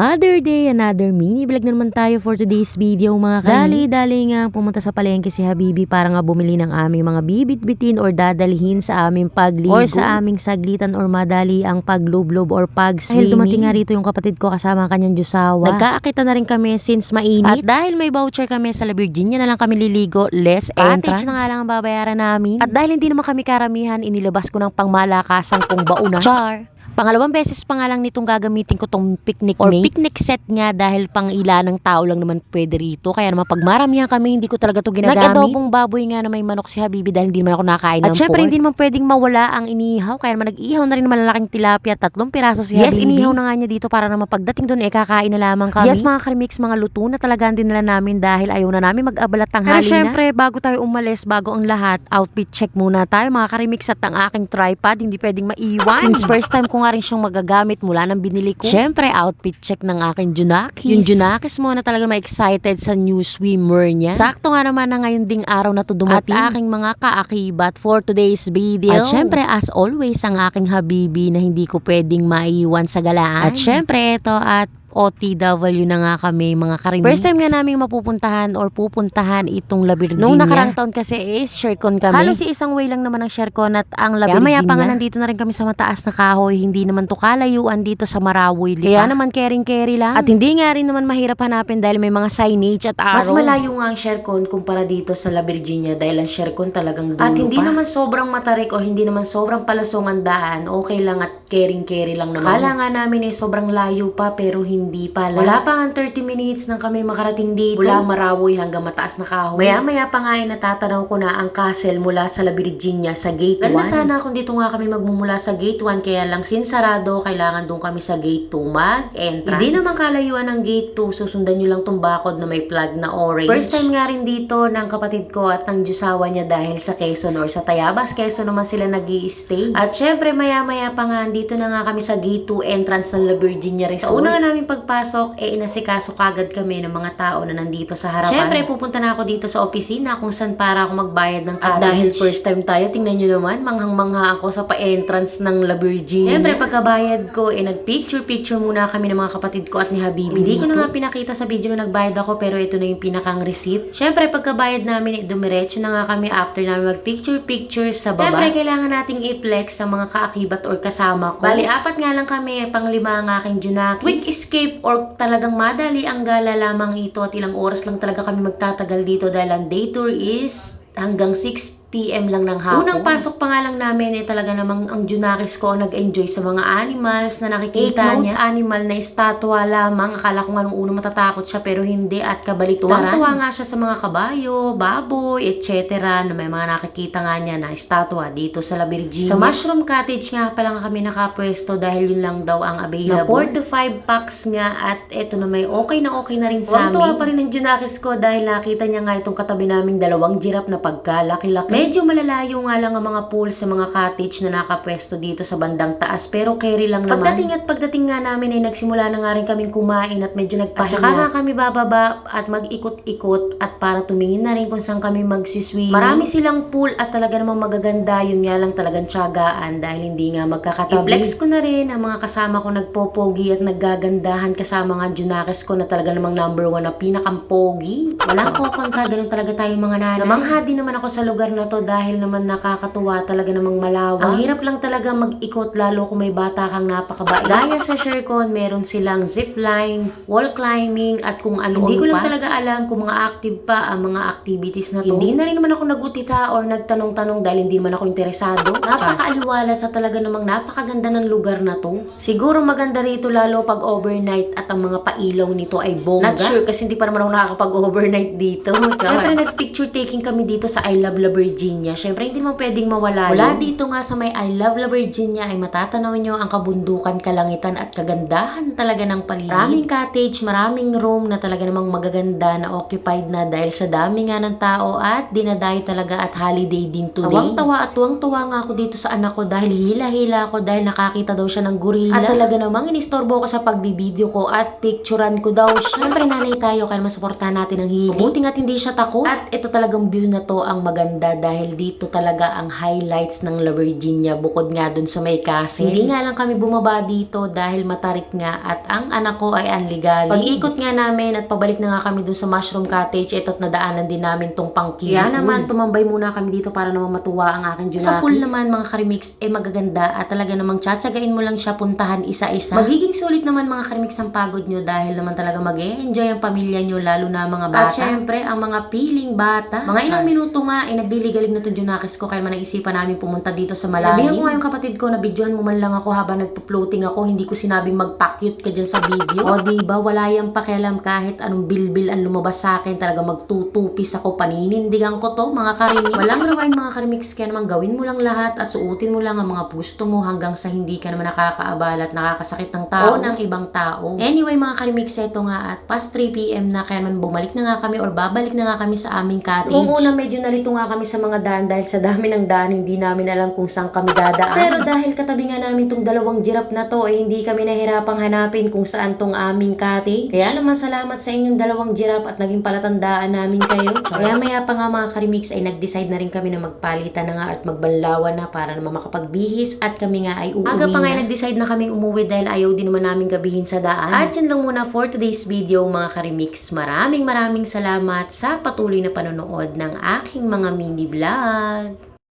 Another day, another mini vlog na naman tayo for today's video mga kainis. Dali nga pumunta sa palengke si Habibi para nga bumili ng aming mga bibit-bitin or dadalhin sa aming pagligo or sa aming saglitan or madali ang paglublob or pag-swimming. Dahil dumating nga rito yung kapatid ko kasama ang kanyang jusawa. Nagkaakita na rin kami since mainit. At dahil may voucher kami sa La Virginia na lang kami liligo, less entrance. Cottage na nga lang ang babayaran namin. At dahil hindi naman kami karamihan, inilabas ko ng pangmalakasang kong bauna. Char! Pangalawang beses pa nga lang nitong gagamitin ko tong picnic or picnic set nga dahil pang ilanang tao lang naman pwede rito. Kaya naman pag maramihan kami, hindi ko talaga to ginagamit. Nag-adobong baboy nga na may manok si Habibi dahil hindi naman ako nakain ng pork. At syempre hindi naman pwedeng mawala ang inihaw. Kaya naman nag-ihaw na rin malalaking tilapia, 3 piraso si Habibi. Yes, inihaw na nga niya dito para naman pagdating doon kakain na lamang kami. Yes mga karimix, mga luto na talaga din nila namin dahil ayaw na namin mag-abalat tanghali na. Pero syempre bago tayo umalis, bago ang lahat, outfit check muna tayo mga karimix at ang aking tripod hindi pwedeng maiwan. Since first time ko nga rin siyang magagamit mula nang binili ko. Syempre, outfit check ng aking Junakis. Yung Junakis mo na talagang ma-excited sa new swimwear niya. Sakto nga naman na ngayon ding araw na to dumating. At aking mga kaakibat for today's video. At syempre, as always, ang aking Habibi na hindi ko pwedeng maiwan sa galaan. At syempre, ito at OTW na nga kami mga karimix. First time nga namin mapupuntahan or pupuntahan itong La Virginia. Nung nakarang taon kasi is Shercon kami. Halos isang way lang naman ang Shercon at ang La Virginia. Maya pa nga nandito na rin kami sa mataas na kahoy. Hindi naman to kalayuan dito sa Marawi. Kaya naman kering-keri lang. At hindi nga rin naman mahirap hanapin dahil may mga signage at arrow. Mas malayo nga ang Shercon kumpara dito sa La Virginia dahil ang Shercon talagang dulo pa. At hindi naman sobrang matarik o hindi naman sobrang palasong ang daan. Okay lang at kering-keri lang naman. Kala nga namin sobrang layo pa pero hindi pala. Wala pa nga 30 minutes nang kami makarating dito. Mula Marawi hanggang mataas na kahoy. Maya-maya pa nga natatanaw ko na ang castle mula sa La Virginia sa gate 1. Ganda sana kung dito nga kami magmumula sa gate 1 kaya lang sinsarado kailangan doon kami sa gate 2 mag-entrance. Hindi naman kalayuan ng gate 2. Susundan nyo lang tong bakod na may flag na orange. First time nga rin dito ng kapatid ko at ng jusawa niya dahil sa Quezon or sa Tayabas. Quezon naman sila nag-i-stay. At syempre maya-maya pa nga dito na nga kami sa gate 2 entrance ng La Virginia Resort. Sa una namin pagpasok, inasikaso kagad kami ng mga tao na nandito sa harapan. Syempre, pupunta na ako dito sa opisina kung saan para ako magbayad ng cottage. At dahil first time tayo, tingnan nyo naman, manghang-mangha ako sa pa-entrance ng La Virginia. Syempre, pagkabayad ko, nag-picture-picture muna kami ng mga kapatid ko at ni Habibi. Hindi ko na nga pinakita sa video na nagbayad ako, pero ito na yung pinakang receipt. Syempre, pagkabayad namin, dumiretso na nga kami after namin mag-picture-picture sa baba. Syempre, kailangan nating i-flex sa mga kaakibat or kasama ko. Bali, 4 nga lang kami, pang 5 ang aking Junakis. Quick escape or talagang madali ang gala lamang ito at ilang oras lang talaga kami magtatagal dito dahil ang day tour is hanggang 6 PM lang ng hapon. Unang pasok pa nga lang namin talaga namang ang Junakis ko nag-enjoy sa mga animals na nakikita niya. Animal na estatwa lamang. Akala ko nga nung una matatakot siya pero hindi at kabaliktaran. Tuwa nga siya sa mga kabayo, baboy, etc. na may mga nakikita nga niya na estatwa dito sa La Virginia. Sa Mushroom Cottage nga pala kami nakapwesto dahil yun lang daw ang available. Na 4 to 5 packs nga at eto na may okay na rin sa amin. Tuwa pa rin ang Junakis ko dahil nakita niya nga itong katabi naming 2 giraffe na pagkalaki-laki. Medyo malalayo nga lang ang mga pool sa mga cottage na nakapwesto dito sa bandang taas pero carry lang naman. Pagdating nga namin nagsimula na nga rin kaming kumain at medyo nagpahinga. At saka nga kami bababa at mag-ikot-ikot at para tumingin na rin kung saan kami magsiswim. Marami silang pool at talaga namang magaganda. Yun nga lang talagang tiyagaan dahil hindi nga magkakatabi. I-flex ko na rin ang mga kasama ko nagpopogi at naggagandahan kasama nga Junakis ko na talaga namang number 1 na pinakampogi. Walang ko kontra, ganun talaga tayong mga nanay. Namangha din naman ako sa lugar na to dahil naman nakakatuwa talaga namang malawak. Ang hirap lang talaga mag-ikot lalo kung may bata kang napakabait. Gaya sa Shercon, meron silang zipline, wall climbing at kung ano. Hindi ko lang talaga alam kung mga active pa ang mga activities na to. Hindi na rin naman ako nagutita or nagtanong-tanong dahil hindi man ako interesado. Napakaaliwala sa talaga namang napakaganda ng lugar na to. Siguro maganda rito lalo pag overnight at ang mga pailaw nito ay bongga. Not sure kasi hindi pa naman ako nakakapag-overnight dito. Siyempre nag-picture taking kami dito sa I Love La Virginia. Siyempre, hindi mo pwedeng mawala. Mula dito nga sa may I Love La Virginia ay matatanaw nyo ang kabundukan, kalangitan at kagandahan talaga ng paligid. Maraming cottage, maraming room na talaga namang magaganda na occupied na dahil sa dami nga ng tao at dinadayo talaga at holiday din today. Tawang-tawa at tuwang-tuwa nga ako dito sa anak ko dahil hila-hila ako dahil nakakita daw siya ng gorilla. At talaga namang inistorbo ko sa pagbibideo ko at picturean ko daw siya. Siyempre, nanay tayo kaya masuportahan natin ang hili. Buti nga't hindi siya takot. At ito talagang view na to ang maganda dahil dito talaga ang highlights ng La Virginia bukod nga dun sa may castle. Hindi nga lang kami bumaba dito dahil matarik nga at ang anak ko ay anligaling. Pag-ikot nga namin at pabalik na nga kami dun sa Mushroom Cottage, ito't nadaanan din namin tong Pangkili. Kaya naman tumambay muna kami dito para naman matuwa ang aking Junakis. Sa pool naman mga karimix magaganda at talaga namang tsatsagain mo lang siya puntahan isa-isa. Magiging sulit naman mga karimix ang pagod nyo dahil naman talaga mag-e-enjoy ang pamilya nyo, lalo na mga bata. At syempre ang mga piling bata. Mga ilang minuto nga nagliligalig na itong Junakis ko kaya man naisipan namin pumunta dito sa malalim. Sabihan ko nga yung kapatid ko na videohan mo man lang ako habang nagpo-floating ako, hindi ko sinabing magpakyut ka dyan sa video. O diba, wala yung pakialam kahit anong bilbil ang lumabas sa akin, talaga magtutupis ako, paninindigan ko to mga karimix. Walang rewind mga karimix, kaya naman gawin mo lang lahat at suotin mo lang ang mga gusto mo hanggang sa hindi ka naman nakakaabala at nakakasakit ng tao o ng ibang tao. Anyway mga karimix, eto nga at past 3 PM na kaya naman bumalik na nga kami or babalik na nga kami sa aming cottage. Noong una medyo nalito nga kami sa mga daan dahil sa dami ng daan hindi namin alam kung saan kami dadaan. Pero dahil katabi nga namin tong dalawang giraffe na to hindi kami nahirapang hanapin kung saan tong aming cottage. Kaya naman salamat sa inyong dalawang giraffe at naging palatandaan namin kayo. Kaya maya pa nga mga karimix nag-decide na rin kami na magpalitan na nga at magbanlawan na para naman makapagbihis at kami nga ay uuwi na. Aga pa nga nag-decide na kaming umuwi dahil ayaw din naman namin gabihin sa daan. At yun lang muna for today's video mga karimix. Maraming salamat sa patuloy na panonood ng aking mga mini vlog.